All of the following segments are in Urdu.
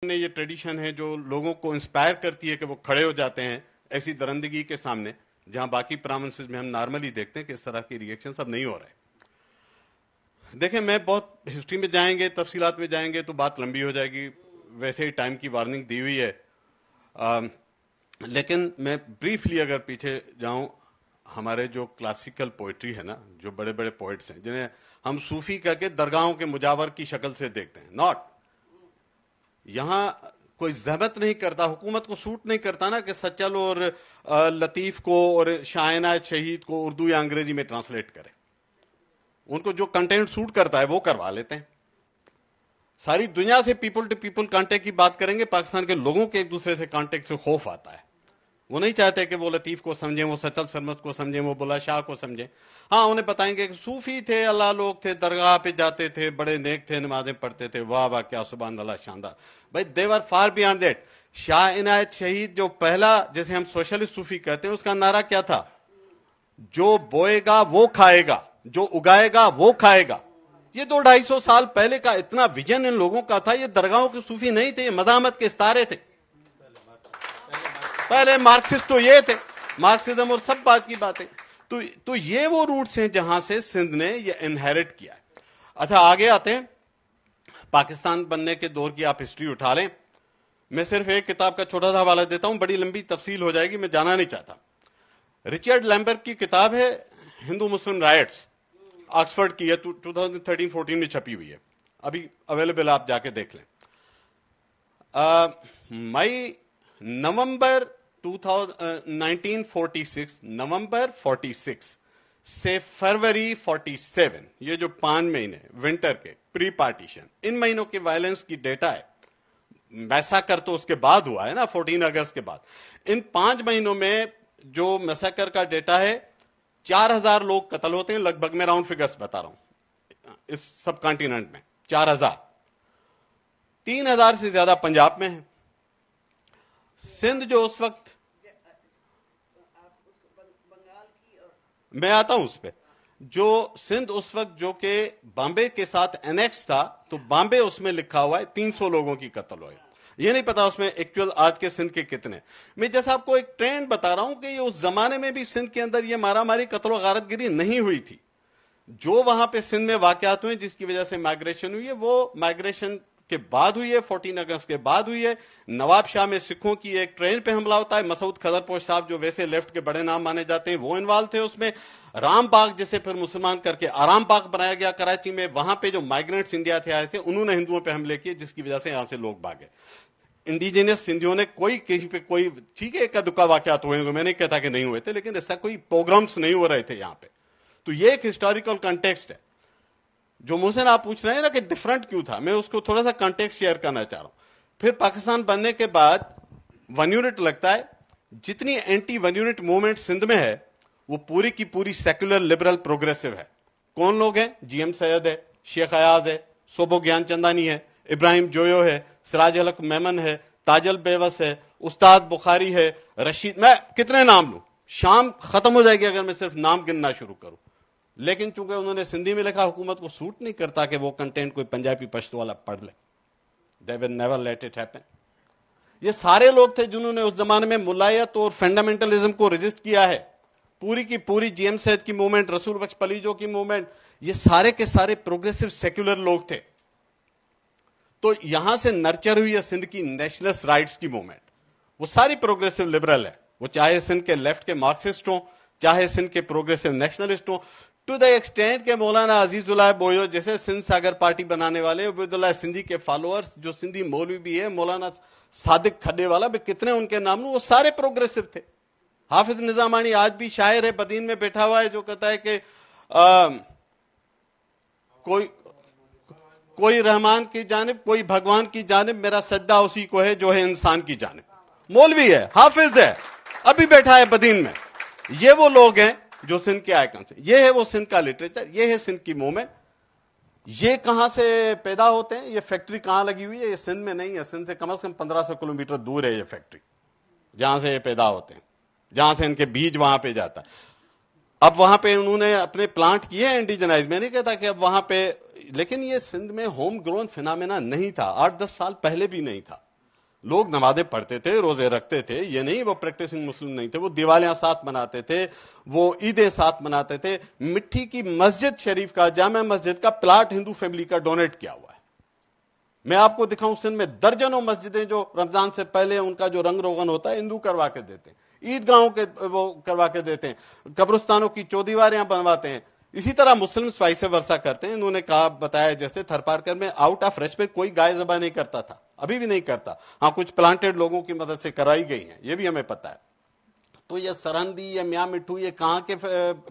میں یہ ٹریڈیشن ہے جو لوگوں کو انسپائر کرتی ہے کہ وہ کھڑے ہو جاتے ہیں ایسی درندگی کے سامنے، جہاں باقی پروونسز میں ہم نارملی دیکھتے ہیں کہ اس طرح کی ریئیکشن اب نہیں ہو رہے. دیکھیں میں بہت ہسٹری میں جائیں گے، تفصیلات میں جائیں گے تو بات لمبی ہو جائے گی، ویسے ہی ٹائم کی وارننگ دی ہوئی ہے. لیکن میں بریفلی اگر پیچھے جاؤں، ہمارے جو کلاسیکل پوئٹری ہے نا، جو بڑے بڑے پوئٹس ہیں جنہیں ہم صوفی کہہ کے درگاہوں کے مجاور کی شکل سے دیکھتے ہیں، ناٹ یہاں کوئی زحمت نہیں کرتا، حکومت کو سوٹ نہیں کرتا نا کہ سچل اور لطیف کو اور شاہنہ شہید کو اردو یا انگریزی میں ٹرانسلیٹ کرے. ان کو جو کنٹینٹ سوٹ کرتا ہے وہ کروا لیتے ہیں. ساری دنیا سے پیپل ٹو پیپل کانٹیکٹ کی بات کریں گے، پاکستان کے لوگوں کے ایک دوسرے سے کانٹیکٹ سے خوف آتا ہے. وہ نہیں چاہتے کہ وہ لطیف کو سمجھیں، وہ سچل سرمد کو سمجھیں، وہ بلا شاہ کو سمجھیں. ہاں انہیں بتائیں گے کہ صوفی تھے، اللہ لوگ تھے، درگاہ پہ جاتے تھے، بڑے نیک تھے، نمازیں پڑھتے تھے، واہ واہ کیا سبحان اللہ شاندار. بھائی دے ور فار بیانڈ دیٹ. شاہ عنایت شہید جو پہلا جیسے ہم سوشلسٹ صوفی کہتے ہیں، اس کا نعرہ کیا تھا؟ جو بوئے گا وہ کھائے گا، جو اگائے گا وہ کھائے گا. یہ 200-250 سال پہلے کا اتنا ویژن ان لوگوں کا تھا. یہ درگاہوں کے صوفی نہیں تھے، یہ مزاحمت کے ستارے تھے. پہلے مارکسسٹ تو یہ تھے، مارکسزم اور سب بات کی باتیں. تو یہ وہ روٹس ہیں جہاں سے سندھ نے یہ انہیرٹ کیا ہے. اچھا آگے آتے ہیں، پاکستان بننے کے دور کی آپ ہسٹری اٹھا لیں. میں صرف ایک کتاب کا چھوٹا سا حوالہ دیتا ہوں، بڑی لمبی تفصیل ہو جائے گی، میں جانا نہیں چاہتا. رچرڈ لیمبرٹ کی کتاب ہے ہندو مسلم رائٹس، آکسفورڈ کی ہے، 2013-14 میں چھپی ہوئی ہے، ابھی اویلیبل، آپ جا کے دیکھ لیں. نومبر 1946 نومبر 46 سے فروری 47، یہ جو 5 مہینے ونٹر کے پری پارٹیشن، ان مہینوں کے وائلنس کی ڈیٹا ہے. میساکر تو اس کے بعد ہوا ہے نا، 14 اگست کے بعد. ان 5 مہینوں میں جو میساکر کا ڈیٹا ہے، 4000 لوگ قتل ہوتے ہیں، لگ بھگ میں راؤنڈ فگرز بتا رہا ہوں، اس سب کانٹیننٹ میں 4000. 3000 سے زیادہ پنجاب میں ہیں. سندھ جو اس وقت، میں آتا ہوں اس پہ، جو سندھ اس وقت جو کہ بامبے کے ساتھ انیکس تھا، تو بامبے اس میں لکھا ہوا ہے 300 لوگوں کی قتل ہوئے. یہ نہیں پتا اس میں ایکچوئل آج کے سندھ کے کتنے. میں جیسا آپ کو ایک ٹرینڈ بتا رہا ہوں کہ یہ اس زمانے میں بھی سندھ کے اندر یہ مارا ماری قتل و غارت گری نہیں ہوئی تھی. جو وہاں پہ سندھ میں واقعات ہوئے جس کی وجہ سے مائگریشن ہوئی ہے، وہ مائگریشن کے بعد ہوئی ہے، 14 اگست کے بعد ہوئی ہے. نواب شاہ میں سکھوں کی ایک ٹرین پہ حملہ ہوتا ہے، مسعود خضرپوش صاحب جو ویسے لیفٹ کے بڑے نام مانے جاتے ہیں وہ انوالو تھے اس میں. رام باغ جسے پھر مسلمان کر کے آرام باغ بنایا گیا کراچی میں، وہاں پہ جو مائیگرنٹس انڈیا سے آئے تھے انہوں نے ہندوؤں پہ حملے کیے جس کی وجہ سے یہاں سے لوگ بھاگے. انڈیجینس سندھیوں نے کوئی کہیں پہ کوئی، ٹھیک ہے اکا دکا واقعات ہوئے ہیں، میں نہیں کہتا کہ نہیں ہوئے تھے، لیکن ایسا کوئی پروگرامز نہیں ہو رہے تھے یہاں پہ. تو یہ ایک ہسٹوریکل کنٹیکسٹ ہے. جو محسن آپ پوچھ رہے ہیں نا کہ ڈفرنٹ کیوں تھا، میں اس کو تھوڑا سا کنٹیکسٹ شیئر کرنا چاہ رہا ہوں. پھر پاکستان بننے کے بعد 1 یونٹ لگتا ہے. جتنی اینٹی 1 یونٹ موومنٹ سندھ میں ہے وہ پوری کی پوری سیکولر لبرل پروگریسو ہے. کون لوگ ہیں؟ جی ایم سید ہے، شیخ ایاز ہے، صوبو گیان چندانی ہے، ابراہیم جویو ہے، سراج الحق میمن ہے، تاجل بیوس ہے، استاد بخاری ہے، رشید، میں کتنے نام لوں، شام ختم ہو جائے گی اگر میں صرف نام گننا شروع کروں. لیکن چونکہ انہوں نے سندھی میں لکھا، حکومت کو سوٹ نہیں کرتا کہ وہ کنٹینٹ کوئی پنجابی پشتو والا پڑھ لے. They will never let it happen. یہ سارے لوگ تھے جنہوں نے اس زمانے میں ملایت اور فنڈامنٹلزم کو رجسٹ کیا ہے. پوری کی پوری جی ایم سید کی موومنٹ، رسول بخش پلیجو کی موومنٹ، یہ سارے کے سارے پروگریسو سیکولر لوگ تھے. تو یہاں سے نرچر ہوئی ہے سندھ کی نیشنلسٹ رائٹس کی موومنٹ. وہ ساری پروگریسو لبرل ہے، وہ چاہے سندھ کے لیفٹ کے مارکسسٹ ہوں، چاہے سندھ کے پروگریسو نیشنلسٹ ہوں. ٹو دا ایکسٹینٹ کہ مولانا عزیز اللہ بویو جیسے سندھ ساگر پارٹی بنانے والے، عبید اللہ سندھی کے فالوورز جو سندھی مولوی بھی ہے، مولانا صادق کھڈے والا بھی کتنے ان کے نام لوں، وہ سارے پروگریسو تھے. حافظ نظامانی آج بھی شاعر ہے، بدین میں بیٹھا ہوا ہے، جو کہتا ہے کہ کوئی رحمان کی جانب، کوئی بھگوان کی جانب، میرا سجدہ اسی کو ہے جو ہے انسان کی جانب. مولوی ہے، حافظ ہے، ابھی بیٹھا ہے بدین میں. یہ وہ لوگ ہیں جو سندھ کے آئیکنس ہیں. یہ ہے وہ سندھ کا لٹریچر، یہ ہے سندھ کی موومنٹ. یہ کہاں سے پیدا ہوتے ہیں؟ یہ فیکٹری کہاں لگی ہوئی ہے؟ یہ سندھ میں نہیں ہے، سندھ سے کم 1500 کلومیٹر دور ہے یہ فیکٹری جہاں سے یہ پیدا ہوتے ہیں، جہاں سے ان کے بیج وہاں پہ جاتا ہے. اب وہاں پہ انہوں نے اپنے پلانٹ کیے ہیں انڈیجنائز، میں نہیں کہتا کہ اب وہاں پہ، لیکن یہ سندھ میں ہوم گرون فینامنا نہیں تھا، 8-10 سال پہلے بھی نہیں تھا. لوگ نمازیں پڑھتے تھے, روزے رکھتے تھے, یہ نہیں وہ پریکٹسنگ مسلم نہیں تھے, وہ دیوالیاں ساتھ مناتے تھے, وہ عیدیں ساتھ مناتے تھے. مٹی کی مسجد شریف کا, جامع مسجد کا پلاٹ ہندو فیملی کا ڈونیٹ کیا ہوا ہے. میں آپ کو دکھاؤں, سندھ میں درجنوں مسجدیں جو رمضان سے پہلے ان کا جو رنگ روغن ہوتا ہے ہندو کروا کے دیتے ہیں, عیدگاہوں کے وہ کروا کے دیتے ہیں, قبرستانوں کی چودیواریاں بنواتے ہیں. اسی طرح مسلم وائس ورثہ کرتے ہیں. انہوں نے کہا, بتایا جیسے تھرپارکر میں آؤٹ آف ریسپیکٹ کوئی گائے ذبح نہیں کرتا تھا, ابھی بھی نہیں کرتا. ہاں کچھ پلانٹڈ لوگوں کی مدد سے کرائی گئی ہیں, یہ بھی ہمیں پتا ہے. تو یہ سرہندی یا میاں مٹھو یہ کہاں کے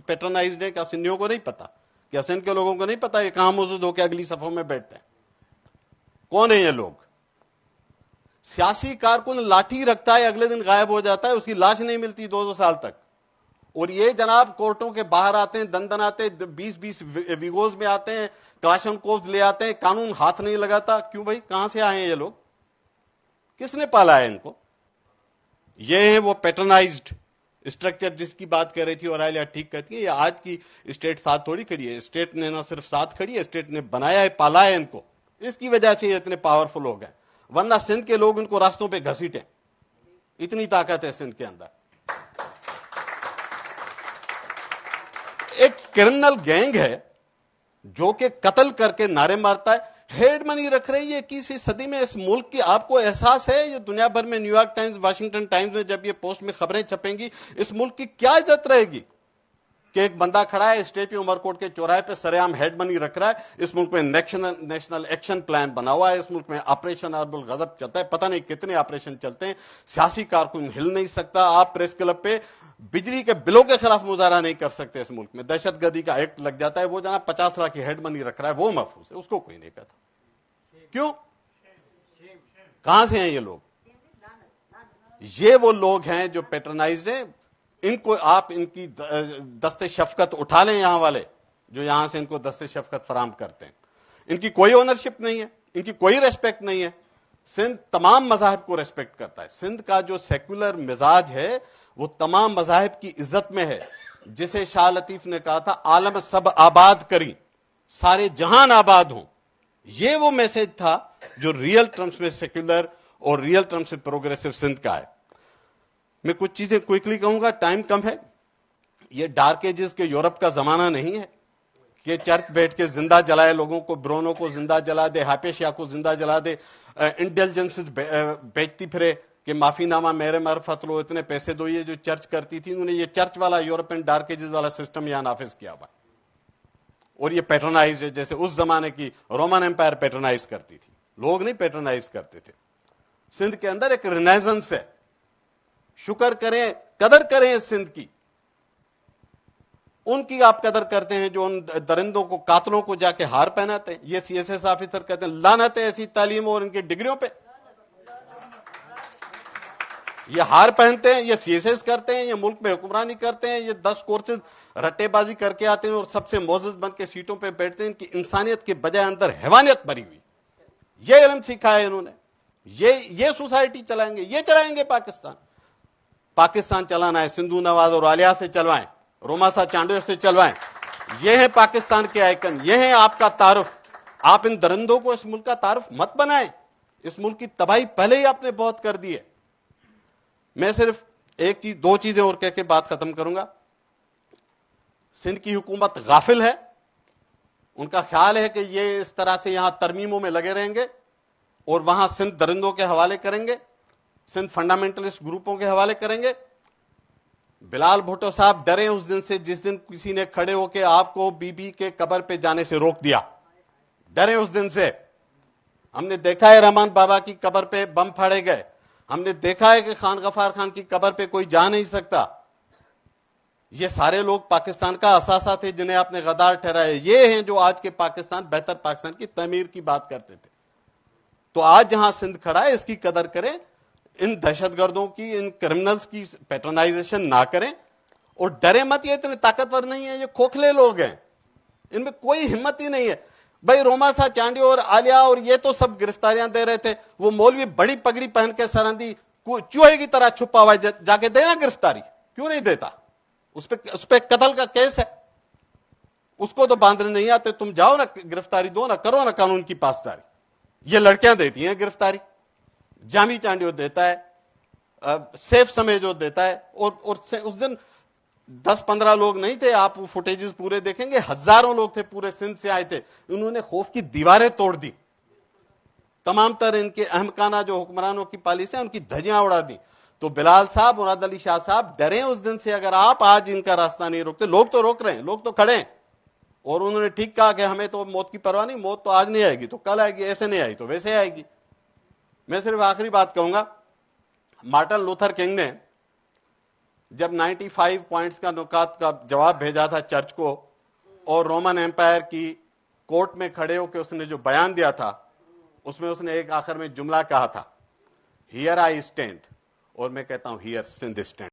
پیٹرنائزڈ ہیں, کیا سندھیوں کو نہیں پتا, کیا سندھ کے لوگوں کو نہیں پتا یہ کہاں موجود ہو کے اگلی صفوں میں بیٹھتے ہیں؟ کون ہیں یہ لوگ؟ سیاسی کارکن لاٹھی رکھتا ہے, اگلے دن غائب ہو جاتا ہے, اس کی لاش نہیں ملتی 2-2 سال تک. اور یہ جناب کورٹوں کے باہر آتے ہیں, دن آتے, 20-20 ویگوز میں آتے ہیں, کلاشن کوفز لے آتے ہیں, قانون ہاتھ نہیں لگاتا. کیوں بھائی, کہاں سے آئے ہیں یہ لوگ؟ کس نے پالا ہے ان کو؟ یہ ہے وہ پیٹرنائزڈ اسٹرکچر جس کی بات کر رہی تھی اور آئلیہ ٹھیک کہتی ہے. یہ آج کی اسٹیٹ ساتھ تھوڑی کھڑی ہے, اسٹیٹ نے نہ صرف ساتھ کھڑی ہے, اسٹیٹ نے بنایا ہے, پالا ہے ان کو. اس کی وجہ سے یہ اتنے پاورفل ہو گئے, ورنہ سندھ کے لوگ ان کو راستوں پہ گھسیٹیں. اتنی طاقت ہے سندھ کے اندر. ایک کرمنل گینگ ہے جو کہ قتل کر کے نعرے مارتا ہے, ہیڈ منی رکھ رہی ہے 21ویں صدی میں اس ملک کی. آپ کو احساس ہے یہ دنیا بھر میں new York Times, Washington Times میں جب یہ پوسٹ میں خبریں چھپیں گی, اس ملک کی کیا عزت رہے گی کہ ایک بندہ کھڑا ہے اسٹیٹ عمر کوٹ کے چوراہے پہ سر عام ہیڈ منی رکھ رہا ہے. اس ملک میں نیشنل ایکشن پلان بنا ہوا ہے, اس ملک میں آپریشن ارب الغضب چلتا ہے, پتہ نہیں کتنے آپریشن چلتے ہیں. سیاسی کارکن ہل نہیں سکتا. آپ پریس کلب پہ بجلی کے بلوں کے خلاف مظاہرہ نہیں کر سکتے. اس ملک میں دہشت گردی کا ایکٹ لگ جاتا ہے, وہ جناب 50 لاکھ کی ہیڈ منی رکھ رہا ہے, وہ محفوظ ہے, اس کو کوئی نہیں کہتا. کیوں؟ کہاں سے ہیں یہ لوگ؟ یہ وہ لوگ ہیں جو پیٹرنائزڈ ہیں. ان کو آپ ان کی دست شفقت اٹھا لیں, یہاں والے جو یہاں سے ان کو دست شفقت فراہم کرتے ہیں. ان کی کوئی اونرشپ نہیں ہے, ان کی کوئی ریسپیکٹ نہیں ہے. سندھ تمام مذاہب کو ریسپیکٹ کرتا ہے. سندھ کا جو سیکولر مزاج ہے وہ تمام مذاہب کی عزت میں ہے. جسے شاہ لطیف نے کہا تھا, عالم سب آباد کریں, سارے جہان آباد ہوں. یہ وہ میسج تھا جو ریئل ٹرمز میں سیکولر اور ریئل ٹرمز میں پروگریسو سندھ کا ہے. میں کچھ چیزیں کوئکلی کہوں گا, ٹائم کم ہے. یہ ڈارک ایجز کے یورپ کا زمانہ نہیں ہے کہ چرچ بیٹھ کے زندہ جلائے لوگوں کو, برونو کو زندہ جلا دے, ہائپیشیا کو زندہ جلا دے, انٹیلیجنس بیچتی پھرے کہ معافی نامہ میرے معرفت لو, اتنے پیسے دو. یہ جو چرچ کرتی تھی, انہوں نے یہ چرچ والا یورپین ڈارک ایجز والا سسٹم یہاں نافذ کیا ہوا. اور یہ پیٹرنائز ہے جیسے اس زمانے کی رومن امپائر پیٹرنائز کرتی تھی, لوگ نہیں پیٹرنائز کرتے تھے. سندھ کے اندر ایک رینیزنس ہے. شکر کریں, قدر کریں اس سندھ کی. ان کی آپ قدر کرتے ہیں جو ان درندوں کو, قاتلوں کو جا کے ہار پہناتے ہیں. یہ سی ایس ایس آفیسر کہتے ہیں لعنت ہے ایسی تعلیم اور ان کی ڈگریوں پہ. یہ ہار پہنتے ہیں, یہ سی ایس ایس کرتے ہیں, یہ ملک میں حکمرانی کرتے ہیں, یہ 10 کورسز رٹے بازی کر کے آتے ہیں اور سب سے معزز بن کے سیٹوں پہ بیٹھتے ہیں. ان کی انسانیت کے بجائے اندر حیوانیت بھری ہوئی. یہ علم سیکھا ہے انہوں نے. یہ سوسائٹی چلائیں گے, یہ چلائیں گے پاکستان. پاکستان چلانا ہے سندھو نواز اور عالیہ سے چلوائیں, روماسا چانڈیو سے چلوائیں. یہ ہے پاکستان کے آئیکن, یہ ہے آپ کا تعارف. آپ ان درندوں کو اس ملک کا تعارف مت بنائیں. اس ملک کی تباہی پہلے ہی آپ نے بہت کر دی ہے. میں صرف ایک چیز, 2 چیزیں اور کہہ کے بات ختم کروں گا. سندھ کی حکومت غافل ہے. ان کا خیال ہے کہ یہ اس طرح سے یہاں ترمیموں میں لگے رہیں گے اور وہاں سندھ درندوں کے حوالے کریں گے, سندھ فنڈامنٹلسٹ گروپوں کے حوالے کریں گے. بلال بھٹو صاحب ڈرے اس دن سے جس دن کسی نے کھڑے ہو کے آپ کو بی بی کے قبر پہ جانے سے روک دیا. ڈرے اس دن سے. ہم نے دیکھا ہے رحمان بابا کی قبر پہ بم پھاڑے گئے. ہم نے دیکھا ہے کہ خان غفار خان کی قبر پہ کوئی جا نہیں سکتا. یہ سارے لوگ پاکستان کا اثاثہ تھے جنہیں آپ نے غدار ٹھہرایا. یہ ہیں جو آج کے پاکستان, بہتر پاکستان کی تعمیر کی بات کرتے تھے. تو آج جہاں سندھ کھڑا ہے اس کی قدر کریں. ان دہشت گردوں کی, ان کرمنلز کی پیٹرنائزیشن نہ کریں اور ڈرے مت. یہ اتنے طاقتور نہیں ہیں, یہ کھوکھلے لوگ ہیں, ان میں کوئی ہمت ہی نہیں ہے. بھائی روماسا چانڈی اور عالیہ اور یہ تو سب گرفتاریاں دے رہے تھے. وہ مولوی بڑی پگڑی پہن کے سرہندی چوہے کی طرح چھپا ہوا ہے, جا کے دینا گرفتاری. کیوں نہیں دیتا؟ اس پہ قتل کا کیس ہے. اس کو تو باندھنے نہیں آتے. تم جاؤ نا, گرفتاری دو نا, کرو نا قانون کی پاسداری. یہ لڑکیاں دیتی ہیں گرفتاری. جامی چانڈیو دیتا ہے, سیف سمے جو دیتا ہے, اور اس دن 10-15 لوگ نہیں تھے, آپ وہ فوٹیجز پورے دیکھیں گے, ہزاروں لوگ تھے, پورے سندھ سے آئے تھے. انہوں نے خوف کی دیواریں توڑ دی, تمام تر ان کے احمقانہ جو حکمرانوں کی پالیسی ہیں ان کی دھجیاں اڑا دی. تو بلال صاحب, مراد علی شاہ صاحب ڈریں اس دن سے, اگر آپ آج ان کا راستہ نہیں روکتے. لوگ تو روک رہے ہیں, لوگ تو کھڑے ہیں, اور انہوں نے ٹھیک کہا کہ ہمیں تو موت کی پرواہ نہیں, موت تو آج نہیں آئے گی تو کل آئے گی, ایسے نہیں آئی تو ویسے آئے گی. میں صرف آخری بات کہوں گا, مارٹن لوتھر کنگ نے جب 95 پوائنٹس کا نکات کا جواب بھیجا تھا چرچ کو, اور رومن ایمپائر کی کورٹ میں کھڑے ہو کے اس نے جو بیان دیا تھا, اس میں اس نے ایک آخر میں جملہ کہا تھا, ہیئر آئی اسٹینڈ, اور میں کہتا ہوں ہیئر سندھ اسٹینڈ.